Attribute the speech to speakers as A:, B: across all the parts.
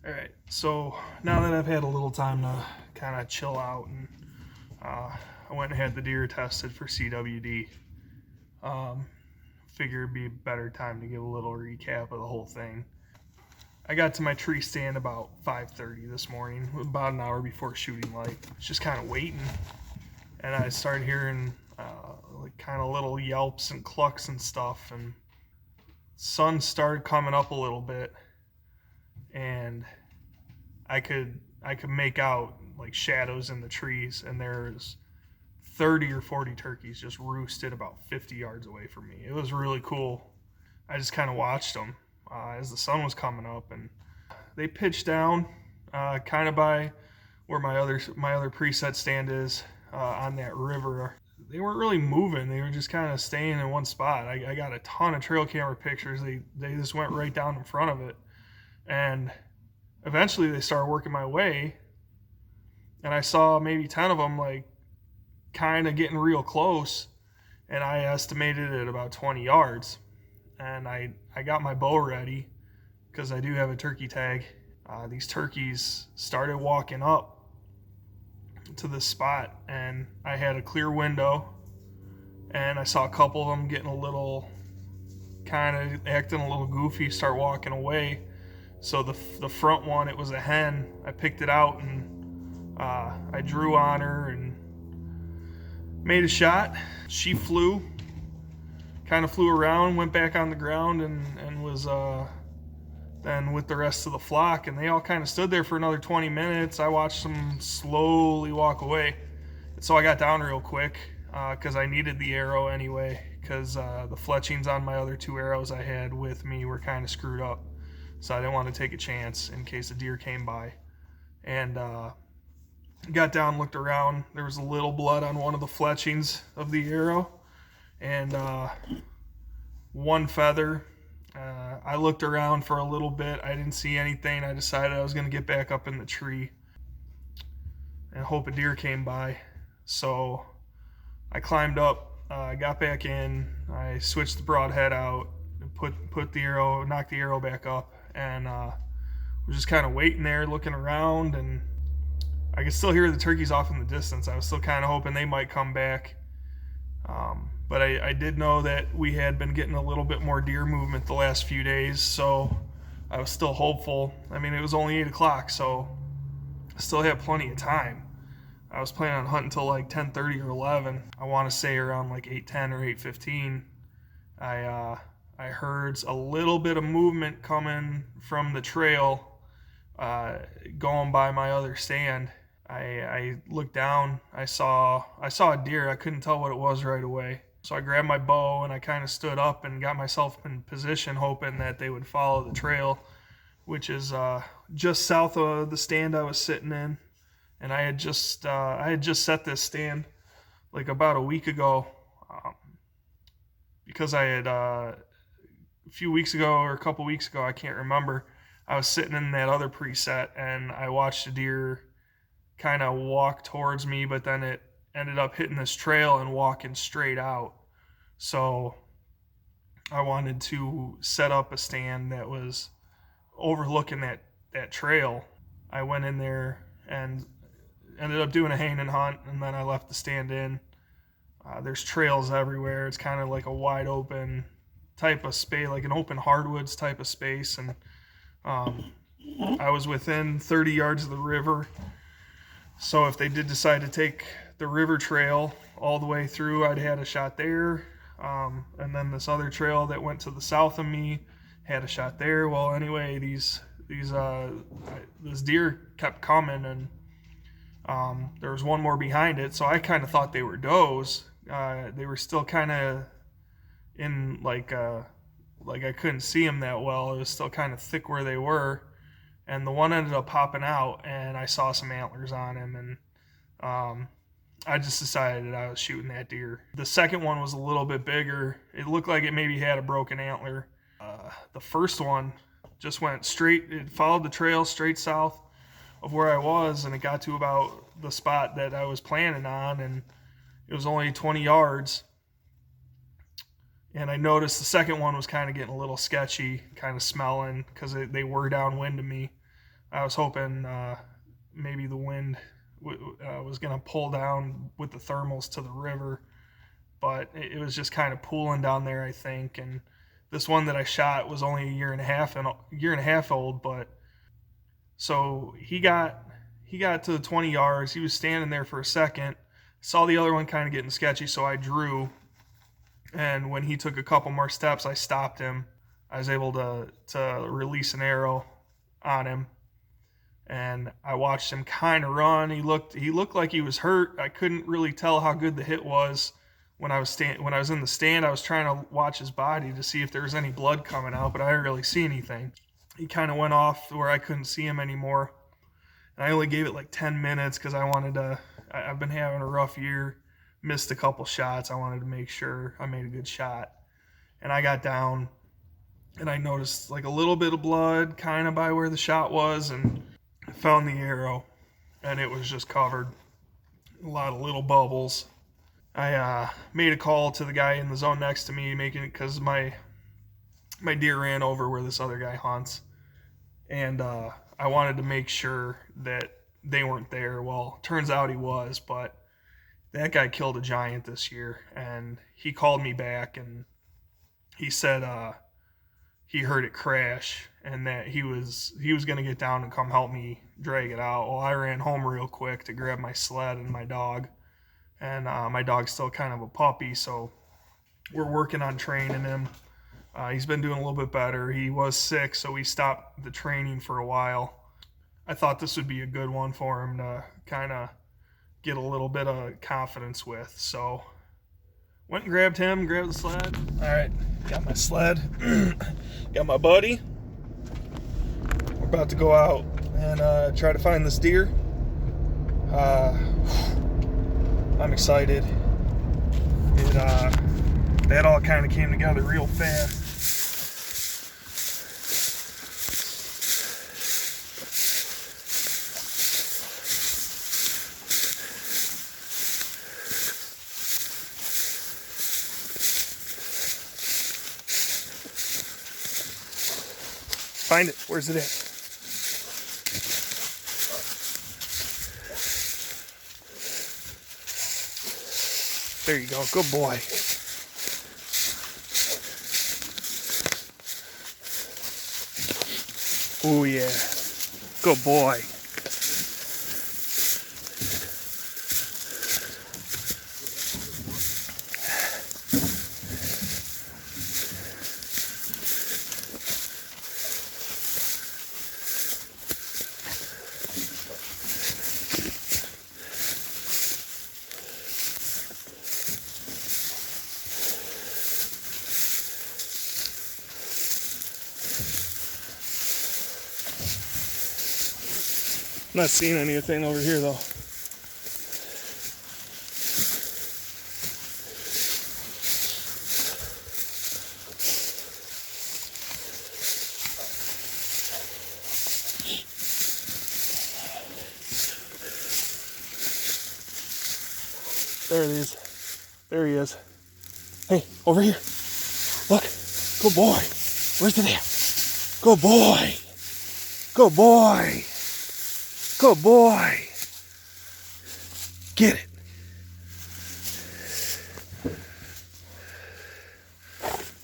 A: All right, so now that I've had a little time to kind of chill out, and I went and had the deer tested for CWD. Um, Figure it'd be a better time to give a little recap of the whole thing. I got to my tree stand about 5:30 this morning, about an hour before shooting light. Just kind of waiting, and I started hearing like kind of little yelps and clucks and stuff, and sun started coming up a little bit, and I could make out like shadows in the trees, and there's 30 or 40 turkeys just roosted about 50 yards away from me. It was really cool. I just kind of watched them as the sun was coming up, and they pitched down kind of by where my other preset stand is on that river. They weren't really moving. They were just kind of staying in one spot. I got a ton of trail camera pictures. They just went right down in front of it, and eventually they started working my way, and I saw maybe 10 of them like kind of getting real close, and I estimated it at about 20 yards. And I got my bow ready because I do have a turkey tag. These turkeys started walking up to this spot, and I had a clear window, and I saw a couple of them getting a little kind of acting a little goofy, start walking away. So the front one, it was a hen. I picked it out, and I drew on her and made a shot. She flew, kind of flew around, went back on the ground, and was then with the rest of the flock, and they all kind of stood there for another 20 minutes. I watched them slowly walk away. And so I got down real quick because I needed the arrow anyway, because the fletchings on my other two arrows I had with me were kind of screwed up. So I didn't want to take a chance in case a deer came by. And got down, looked around. There was a little blood on one of the fletchings of the arrow, and one feather. I looked around for a little bit. I didn't see anything. I decided I was going to get back up in the tree and hope a deer came by. So I climbed up, got back in. I switched the broadhead out, put the arrow, knocked the arrow back up, and was just kind of waiting there, looking around, and I could still hear the turkeys off in the distance. I was still kind of hoping they might come back. But I did know that we had been getting a little bit more deer movement the last few days, so I was still hopeful. I mean, it was only 8 o'clock, so I still had plenty of time. I was planning on hunting until like 10:30 or 11. I want to say around like 8:10 or 8:15. I heard a little bit of movement coming from the trail going by my other stand. I looked down. I saw a deer. I couldn't tell what it was right away. So I grabbed my bow and I kind of stood up and got myself in position, hoping that they would follow the trail, which is just south of the stand I was sitting in. And I had just set this stand like about a week ago, because I had a few weeks ago or a couple weeks ago, I can't remember. I was sitting in that other preset and I watched a deer kind of walk towards me, but then it ended up hitting this trail and walking straight out. So I wanted to set up a stand that was overlooking that trail. I went in there and ended up doing a hang and hunt, and then I left the stand in. There's trails everywhere. It's kind of like a wide open type of space, like an open hardwoods type of space, and I was within 30 yards of the river. So if they did decide to take the river trail all the way through, I'd had a shot there. And then this other trail that went to the south of me had a shot there. Well, anyway, this deer kept coming, and there was one more behind it. So I kind of thought they were does. They were still kind of in like I couldn't see them that well. It was still kind of thick where they were. And the one ended up popping out, and I saw some antlers on him, and I just decided I was shooting that deer. The second one was a little bit bigger. It looked like it maybe had a broken antler. The first one just went straight. It followed the trail straight south of where I was, and it got to about the spot that I was planning on, and it was only 20 yards. And I noticed the second one was kind of getting a little sketchy, kind of smelling, because they were downwind of me. I was hoping maybe the wind was going to pull down with the thermals to the river, but it was just kind of pooling down there, I think. And this one that I shot was only a year and a half old, but so he got to the 20 yards. He was standing there for a second. Saw the other one kind of getting sketchy, so I drew. And when he took a couple more steps, I stopped him. I was able to release an arrow on him, and I watched him kind of run. He looked like he was hurt. I couldn't really tell how good the hit was. When I was in the stand, I was trying to watch his body to see if there was any blood coming out, but I didn't really see anything. He kind of went off where I couldn't see him anymore. And I only gave it like 10 minutes because I've been having a rough year, missed a couple shots. I wanted to make sure I made a good shot. And I got down and I noticed like a little bit of blood kind of by where the shot was, and I found the arrow and it was just covered. A lot of little bubbles. I made a call to the guy in the zone next to me, making it because my deer ran over where this other guy hunts. And I wanted to make sure that they weren't there. Well, turns out he was, but that guy killed a giant this year, and he called me back and he said he heard it crash and that he was going to get down and come help me drag it out. Well, I ran home real quick to grab my sled and my dog, and my dog's still kind of a puppy, so we're working on training him. He's been doing a little bit better. He was sick, so we stopped the training for a while. I thought this would be a good one for him to kind of get a little bit of confidence with. So went and grabbed him, grabbed the sled. All right, got my sled, got my buddy. We're about to go out and try to find this deer. I'm excited. That all kind of came together real fast. Find it. Where's it at? There you go. Good boy. Oh yeah. Good boy. I'm not seeing anything over here though. There it is. There he is. Hey, over here. Look. Good boy. Where's it at? Good boy. Good boy. Good boy. Get it.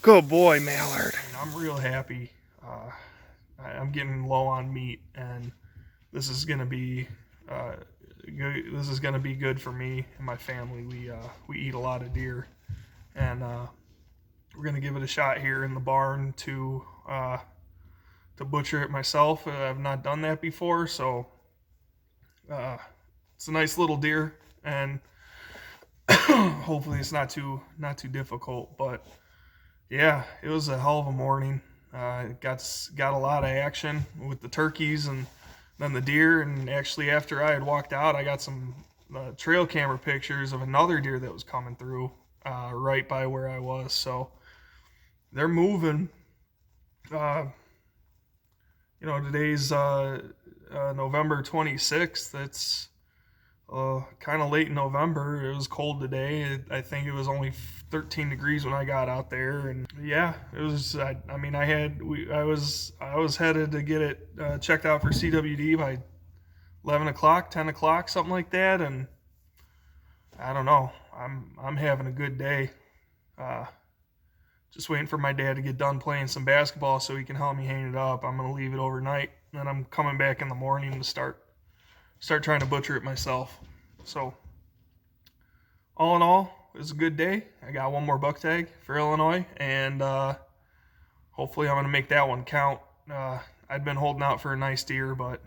A: Good boy, Mallard. I'm real happy. I'm getting low on meat, and this is gonna be good. This is gonna be good for me and my family. We eat a lot of deer, and we're gonna give it a shot here in the barn to butcher it myself. I've not done that before, so. It's a nice little deer, and hopefully it's not too difficult. But yeah, it was a hell of a morning. Got a lot of action with the turkeys and then the deer. And actually, after I had walked out, I got some trail camera pictures of another deer that was coming through right by where I was. So they're moving. Today's November 26th. It's kind of late in November. It was cold today. I think it was only 13 degrees when I got out there, and yeah, it was. I mean, I was headed to get it checked out for CWD by 11 o'clock, 10 o'clock, something like that, and I don't know. I'm having a good day. Uh, just waiting for my dad to get done playing some basketball so he can help me hang it up. I'm gonna leave it overnight, and then I'm coming back in the morning to start trying to butcher it myself. So, all in all, it was a good day. I got one more buck tag for Illinois, and hopefully I'm going to make that one count. I'd been holding out for a nice deer, but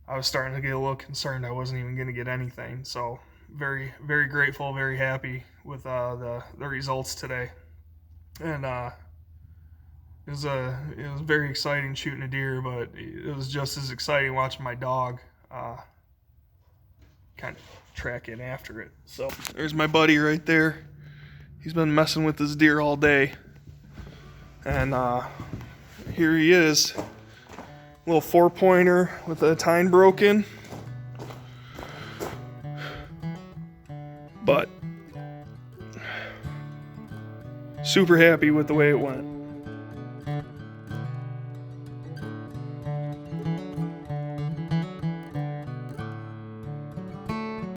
A: I was starting to get a little concerned I wasn't even going to get anything. So, very, very grateful, very happy with the results today. And it was very exciting shooting a deer, but it was just as exciting watching my dog kind of track in after it. So there's my buddy right there. He's been messing with this deer all day, and here he is, little 4-pointer with the tine broken, but super happy with the way it went.